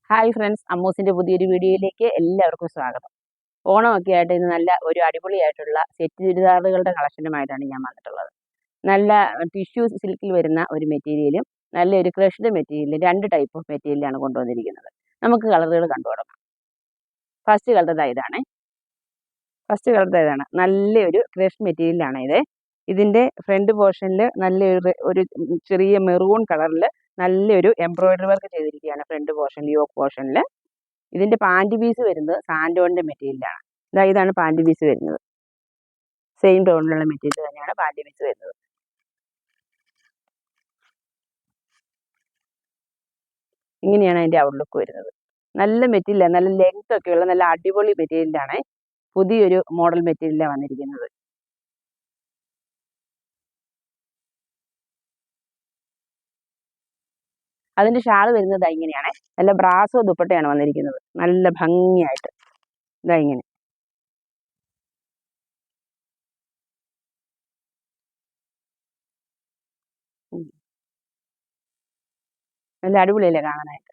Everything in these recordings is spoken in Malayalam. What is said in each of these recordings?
ഹായ് ഫ്രണ്ട്സ്, അമ്മൂസിൻ്റെ പുതിയൊരു വീഡിയോയിലേക്ക് എല്ലാവർക്കും സ്വാഗതം. ഓണമൊക്കെ ആയിട്ട് ഇന്ന് നല്ല ഒരു അടിപൊളിയായിട്ടുള്ള സെറ്റ് ചുരിദാറുകളുടെ കളക്ഷനുമായിട്ടാണ് ഞാൻ വന്നിട്ടുള്ളത്. നല്ല ടിഷ്യൂ സിൽക്കിൽ വരുന്ന ഒരു മെറ്റീരിയലും നല്ലൊരു ക്രഷ്ഡ് മെറ്റീരിയലും രണ്ട് ടൈപ്പ് ഓഫ് മെറ്റീരിയലാണ് കൊണ്ടുവന്നിരിക്കുന്നത്. നമുക്ക് കളറുകൾ കണ്ടു തുടങ്ങാം. ഫസ്റ്റ് കളർ ഇതാണ്. നല്ലൊരു ക്രഷ് മെറ്റീരിയലാണ് ഇത്. ഇതിൻ്റെ ഫ്രണ്ട് പോർഷനിൽ നല്ലൊരു ചെറിയ മെറൂൺ കളറിൽ നല്ലൊരു എംബ്രോയിഡറി വർക്ക് ചെയ്തിരിക്കുകയാണ് ഫ്രണ്ട് പോർഷനിൽ, യോക്ക് പോർഷനിൽ. ഇതിൻ്റെ പാൻറ് പീസ് വരുന്നത് സാൻഡോണിൻ്റെ മെറ്റീരിയലാണ്. ഇതാണ് പാൻറ് പീസ് വരുന്നത്. സെയിം ടോണിലുള്ള മെറ്റീരിയൽ തന്നെയാണ് പാൻറ് പീസ് വരുന്നത്. ഇങ്ങനെയാണ് അതിൻ്റെ ഔട്ട്ലുക്ക് വരുന്നത്. നല്ല മെറ്റീരിയൽ, നല്ല ലെങ്ത് ഒക്കെയുള്ള നല്ല അടിപൊളി മെറ്റീരിയലാണ്. പുതിയൊരു മോഡൽ മെറ്റീരിയലാണ് വന്നിരിക്കുന്നത്. അതിൻ്റെ ഷാൾ വരുന്നത് ഇങ്ങനെയാണ്. നല്ല ബ്രാസോ ദുപ്പട്ടയാണ് വന്നിരിക്കുന്നത്. നല്ല ഭംഗിയായിട്ട് ഇങ്ങനെ നല്ല അടിപൊളിയല്ലേ കാണാനായിട്ട്.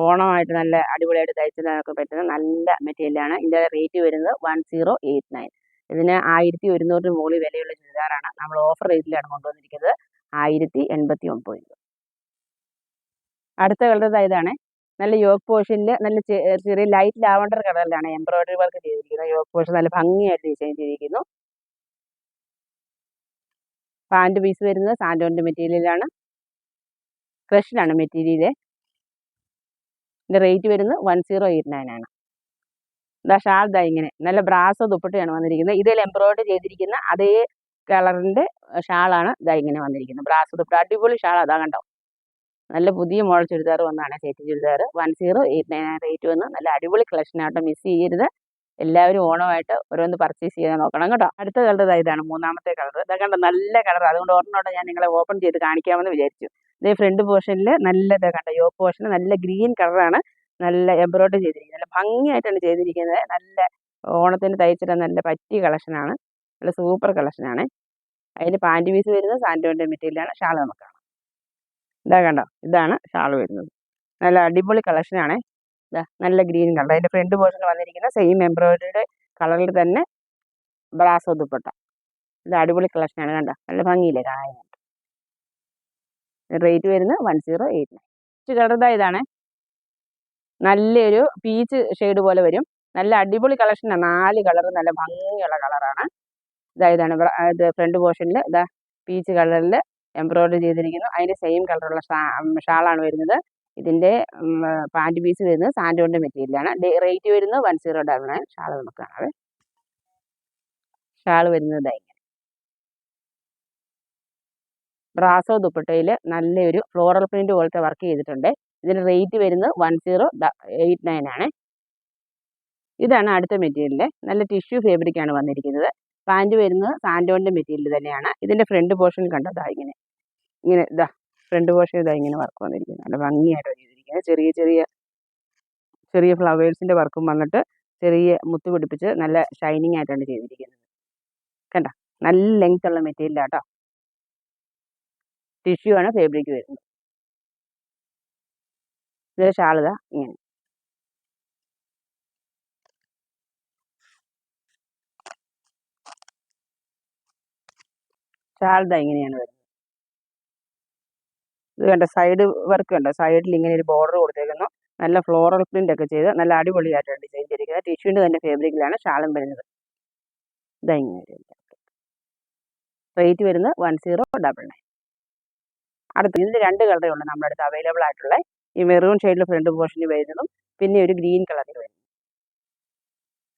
ഓണമായിട്ട് നല്ല അടിപൊളിയായിട്ട് തയ്ച്ചിടാനൊക്കെ പറ്റുന്ന നല്ല മെറ്റീരിയലാണ്. ഇതിൻ്റെ റേറ്റ് വരുന്നത് 1089. ഇതിന് 1100 മുകളിൽ വിലയുള്ള ചുരിദാറാണ്. നമ്മൾ ഓഫർ റേറ്റിലാണ് കൊണ്ടുവന്നിരിക്കുന്നത്. 1089. അടുത്ത കളർ ഇതാണ്. നല്ല യോക്ക് പോർഷനിൽ നല്ല ചെറിയ ലൈറ്റ് ലാവണ്ടർ കളറിലാണ് എംബ്രോയിഡറി വർക്ക് ചെയ്തിരിക്കുന്നത്. യോക്ക് പോർഷൻ നല്ല ഭംഗിയായിട്ട് ഡിസൈൻ ചെയ്തിരിക്കുന്നു. പാൻറ് പീസ് വരുന്നത് സാൻഡോണിൻ്റെ മെറ്റീരിയലാണ്. ക്രഷിലാണ് മെറ്റീരിയൽ. ഇതിൻ്റെ റേറ്റ് വരുന്നത് 1089 ആണ്. ഷാൾ ഇങ്ങനെ നല്ല ബ്രാസോ ദുപ്പട്ടയാണ് വന്നിരിക്കുന്നത്. ഇതിൽ എംബ്രോയിഡറി ചെയ്തിരിക്കുന്ന അതേ കളറിൻ്റെ ഷാളാണ് ഇങ്ങനെ വന്നിരിക്കുന്നത്. ബ്രാസോ ദുപ്പട്ട അടിപൊളി ഷാൾ. കണ്ടോ, നല്ല പുതിയ മോഡൽ ചുരിദാർ വന്നാണ് സെറ്റ് ചുരിദാർ. 1089 റേറ്റ് വന്ന് നല്ല അടിപൊളി കളക്ഷനായിട്ട് മിസ് ചെയ്യരുത്. എല്ലാവരും ഓണമായിട്ട് ഓരോന്ന് പർച്ചേസ് ചെയ്യാൻ നോക്കണം കേട്ടോ. അടുത്ത കളർ ഇതാണ്, മൂന്നാമത്തെ കളർ. കണ്ടോ, നല്ല കളർ. അതുകൊണ്ട് ഒരെണ്ണോടെ ഞാൻ നിങ്ങളെ ഓപ്പൺ ചെയ്ത് കാണിക്കാമെന്ന് വിചാരിച്ചു. ഇതേ ഫ്രണ്ട് പോർഷനിൽ നല്ല കണ്ടോ, യോക്ക് പോർഷനിൽ നല്ല ഗ്രീൻ കളറാണ് നല്ല എംബ്രോയിഡറി ചെയ്തിരിക്കുന്നത്. നല്ല ഭംഗിയായിട്ടാണ് ചെയ്തിരിക്കുന്നത്. നല്ല ഓണത്തിന് തയ്ച്ചിട്ട് നല്ല പറ്റിയ കളക്ഷനാണ്. നല്ല സൂപ്പർ കളക്ഷനാണ്. അതിന് പാൻറ് പീസ് വരുന്നത് സാൻഡോണിൻ്റെ മെറ്റീരിയലാണ്. ഷാൾ നമുക്ക് കാണാം. കണ്ടോ, ഇതാണ് ഷാൾ വരുന്നത്. നല്ല അടിപൊളി കളക്ഷനാണ്. നല്ല ഗ്രീൻ കളർ. അതിൻ്റെ ഫ്രണ്ട് പോർഷനിൽ വന്നിരിക്കുന്ന സെയിം എംബ്രോയിഡറിയുടെ കളറിൽ തന്നെ ബ്രാസോ ദുപ്പട്ട. ഇത് അടിപൊളി കളക്ഷനാണ്. കണ്ടോ, നല്ല ഭംഗിയില്ലേ കാണാനായിട്ട്. റേറ്റ് വരുന്നത് 1089. കളർ ഇതാണ്. നല്ലൊരു പീച്ച് ഷെയ്ഡ് പോലെ വരും. നല്ല അടിപൊളി കളക്ഷനാണ്. 4 കളർ നല്ല ഭംഗിയുള്ള കളറാണ്. ഇതാണ് ഇത് ഫ്രണ്ട് പോർഷനിൽ പീച്ച് കളറിൽ എംബ്രോയിഡറി ചെയ്തിരിക്കുന്നു. അതിൻ്റെ സെയിം കളറുള്ള ഷാളാണ് വരുന്നത്. ഇതിൻ്റെ പാൻറ് പീസ് വരുന്നത് സാൻഡോണിൻ്റെ മെറ്റീരിയലാണ്. റേറ്റ് വരുന്നത് 1099. ഷാൾ നമുക്ക് കാണാവേ. ഷാൾ വരുന്നത് ഇങ്ങനെ ബ്രാസോ ദുപ്പട്ടയിൽ നല്ലൊരു ഫ്ലോറൽ പ്രിന്റ് പോലത്തെ വർക്ക് ചെയ്തിട്ടുണ്ട്. ഇതിന് റേറ്റ് വരുന്നത് 1089 ആണ്. ഇതാണ് അടുത്ത മെറ്റീരിയൽ. നല്ല ടിഷ്യൂ ഫാബ്രിക്കാണ് വന്നിരിക്കുന്നത്. പാൻറ് വരുന്നത് സാൻഡോണിൻ്റെ മെറ്റീരിയൽ തന്നെയാണ്. ഇതിൻ്റെ ഫ്രണ്ട് പോർഷൻ കണ്ടോ, ഇങ്ങനെ ഫ്രണ്ട് പോർഷൻ ഇങ്ങനെ വർക്ക് വന്നിരിക്കുന്നത്. നല്ല ഭംഗിയായിട്ട് ചെയ്തിരിക്കുന്നത്. ചെറിയ ഫ്ലവേഴ്സിൻ്റെ വർക്കും വന്നിട്ട് ചെറിയ മുത്ത് പിടിപ്പിച്ച് നല്ല ഷൈനിങ് ആയിട്ടാണ് ചെയ്തിരിക്കുന്നത്. കണ്ടോ, നല്ല ലെങ്ത് ഉള്ള മെറ്റീരിയലാട്ടോ. ടിഷ്യൂ ആണ് ഫാബ്രിക് വരുന്നത്. ഇതിൻ്റെ ഷാൾ ഇങ്ങനെ. ഷാൾ ഇങ്ങനെയാണ് വരുന്നത്. ഇത് കണ്ട സൈഡ് വർക്ക് കണ്ടോ, സൈഡിൽ ഇങ്ങനെ ഒരു ബോർഡർ കൊടുത്തേക്കുന്നു. നല്ല ഫ്ലോറൽ പ്രിന്റ് ഒക്കെ ചെയ്ത് നല്ല അടിപൊളിയായിട്ടാണ് ഡിസൈൻ ചെയ്തിരിക്കുന്നത്. ടിഷ്യൂവിൻ്റെ തന്നെ ഫാബ്രിക്കിലാണ് ഷാളും വരുന്നത്. ഇങ്ങനെ വരുന്നത്. റേറ്റ് വരുന്നത് 1099. അടുത്ത് ഇതിൻ്റെ 2 കളറേ ഉള്ളൂ നമ്മുടെ അടുത്ത് അവൈലബിൾ ആയിട്ടുള്ള. ഈ മെറൂൺ ഷെയ്ഡിൽ ഫ്രണ്ട് പോർഷനിൽ വരുന്നതും പിന്നെ ഒരു ഗ്രീൻ കളറിൽ വരുന്നത്.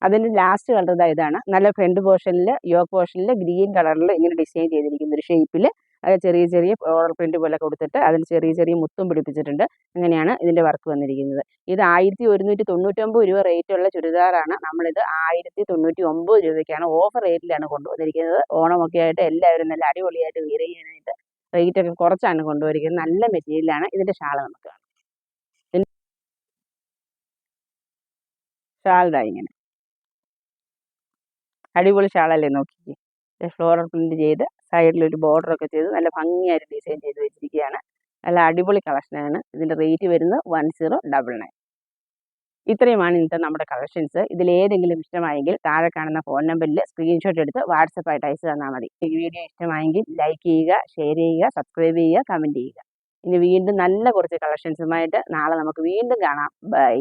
അതിൻ്റെ ലാസ്റ്റ് കളർ ഇതാണ്. നല്ല ഫ്രണ്ട് പോർഷനിൽ യോക്ക് പോർഷനിൽ ഗ്രീൻ കളറിൽ ഇങ്ങനെ ഡിസൈൻ ചെയ്തിരിക്കുന്ന ഒരു ഷേപ്പിൽ അത് ചെറിയ ഫ്ലോറൽ പ്രിന്റ് പോലെ കൊടുത്തിട്ട് അതിന് ചെറിയ മുത്തും പിടിപ്പിച്ചിട്ടുണ്ട്. അങ്ങനെയാണ് ഇതിൻ്റെ വർക്ക് വന്നിരിക്കുന്നത്. ഇത് 1199 രൂപ റേറ്റുള്ള ചുരിദാറാണ്. നമ്മളിത് 1099 രൂപയ്ക്കാണ് ഓഫർ റേറ്റിലാണ് കൊണ്ടുവന്നിരിക്കുന്നത്. ഓണമൊക്കെ ആയിട്ട് എല്ലാവരും നല്ല അടിപൊളിയായിട്ട് വെയർ ചെയ്യാനായിട്ട് റേറ്റ് ഒക്കെ കുറച്ചാണ് കൊണ്ടുവരിക്കുന്നത്. നല്ല മെറ്റീരിയലാണ്. ഇതിൻ്റെ ഷാൾ നമുക്ക് കാണാം. ഷാൾ ഇങ്ങനെ അടിപൊളി ഷാളല്ലേ, നോക്കിക്കേ. ഫ്ലോറൽ പ്രിന്റ് ചെയ്ത് സൈഡിലൊരു ബോർഡറൊക്കെ ചെയ്ത് നല്ല ഭംഗിയായിട്ട് ഡിസൈൻ ചെയ്ത് വെച്ചിരിക്കുകയാണ്. നല്ല അടിപൊളി കളക്ഷനാണ്. ഇതിൻ്റെ റേറ്റ് വരുന്നത് 1099. ഇത്രയുമാണ് ഇന്നത്തെ നമ്മുടെ കളക്ഷൻസ്. ഇതിലേതെങ്കിലും ഇഷ്ടമായെങ്കിൽ താഴെ കാണുന്ന ഫോൺ നമ്പറിൽ സ്ക്രീൻഷോട്ട് എടുത്ത് വാട്സപ്പായിട്ട് അയച്ചു തന്നാൽ മതി. ഈ വീഡിയോ ഇഷ്ടമായെങ്കിൽ ലൈക്ക് ചെയ്യുക, ഷെയർ ചെയ്യുക, സബ്സ്ക്രൈബ് ചെയ്യുക, കമൻറ്റ് ചെയ്യുക. ഇനി വീണ്ടും നല്ല കുറച്ച് കളക്ഷൻസുമായിട്ട് നാളെ നമുക്ക് വീണ്ടും കാണാം. ബൈ.